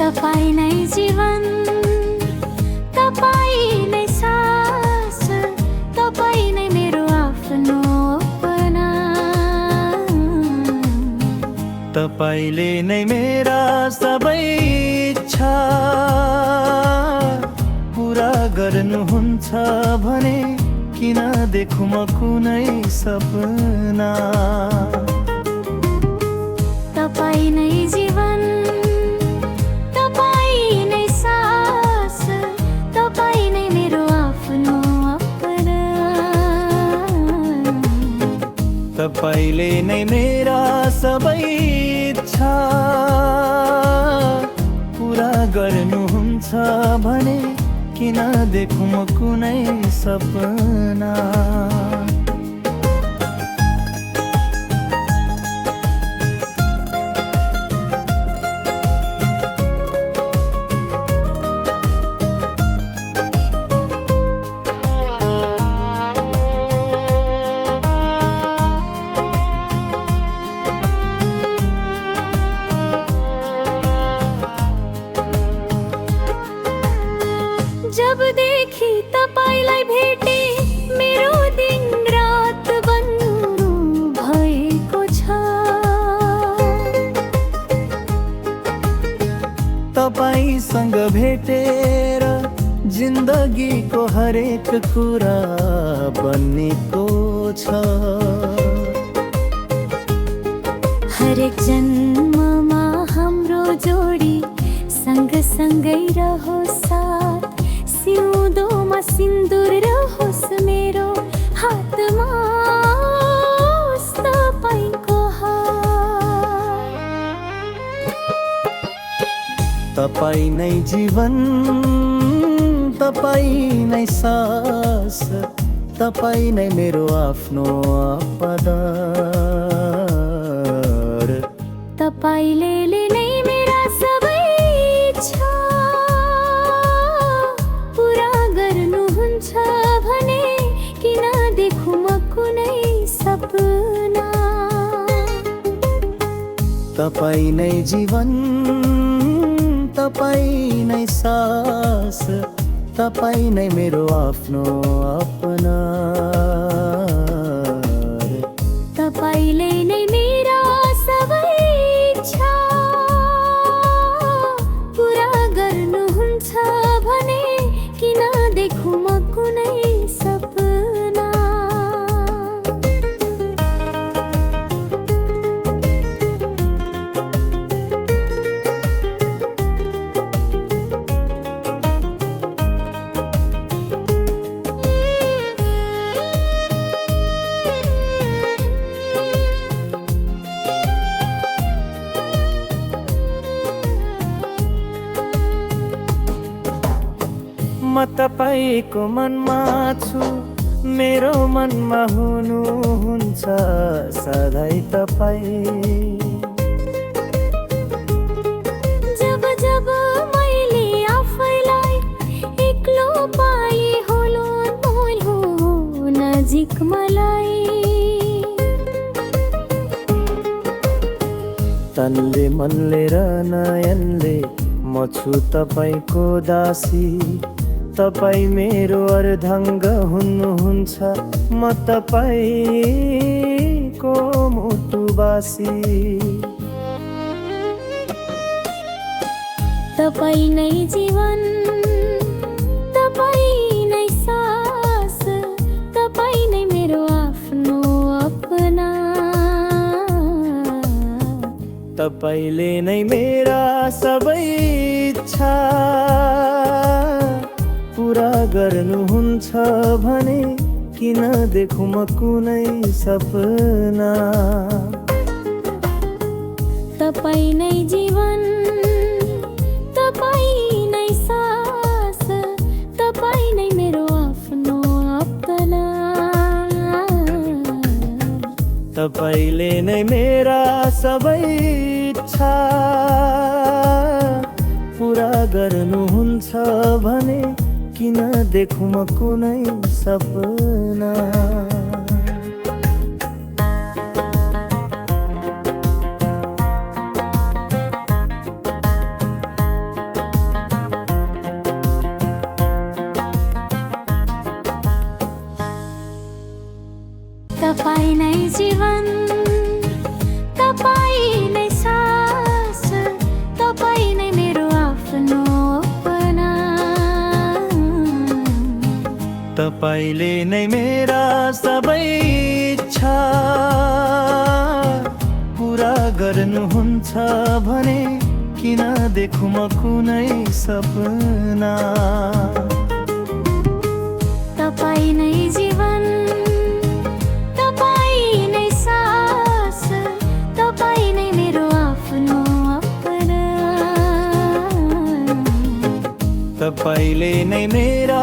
तपाईं नै जीवन, तपाईं नै सास, तपाईं नै मेरो आफ्नो अपना। तपाईले नै मेरा सबै इच्छा पुरा गर्नुहुन्छ भने किन देखुँ म कुनै सपना। तपाईं नै जीवन, तपाईं नै सास, तपाईं नै मेरो आफ्नो अपना। तपाईले नै मेरा सबै इच्छा पुरा गर्नुहुन्छ भने किन देखुँ म कुनै सपना। जब देखी तपाईलाई भेटे मेरो दिन रात बन्नु भएको छ। तपाईसँग भेटेर जिन्दगीको हरेक कुरा बन्नेको छ। हरेक जन्ममा हाम्रो जोडी सँगसँगै रहोस् साथ, सिउँदोमा सिन्दुर रहोस् मेरो हातमा तपाईको हात। तपाईं नै जीवन, तपाईं नै सास, तपाईं नै मेरो आफ्नो अपना। तपाईले नै मेरा सबै इच्छा पुरा गर्नुहुन्छ भने किन देखुँ म कुनै सपना। तपाईं नै जीवन, तपाईं नै सास, तपाईं नै मेरो आफ्नो अपना। तपाईले नै मेरा सबै इच्छा पुरा गर्नुहुन्छ भने किन देखुँ म कुनै सपना। म तपाईको मनमा छु, मेरो मनमा हुनुहुन्छ सधैँ तपाईँ। जब जब मैले आफैलाई एक्लो पाए होलो बोल्हो नजिक मलाई। तनले मनले र नयनले म छु तपाईको दासी। तपाईँ मेरो अर्धाङ्ग हुनुहुन्छ, म तपाईको मुटुबासी। तपाईं नै जीवन, तपाईं नै सास, तपाईं नै मेरो आफ्नो अपना। तपाईले नै मेरा सबै इच्छा पुरा गर्नुहुन्छ भने किन देखुँ म कुनै सपना। तपाईं नै जीवन, तपाईं नै सास, तपाईं नै मेरो आफ्नो अपना। तपाईँले नै मेरा सबै इच्छा पुरा गर्नुहुन्छ भने किन देखौँ म कुनै सपना। तपाईँ नै जीवन, तपाईँ नै सास, तपाईँ नै मेरो आफ्नो अपना। तपाईँले नै मेरा सबै इच्छा पुरा गर्नुहुन्छ भने किन देखौँ म कुनै सपना। तपाईँ नै जीवन, तपाईँ नै सास, तपाईँ नै मेरो आफ्नो अपना। तपाईँले नै मेरा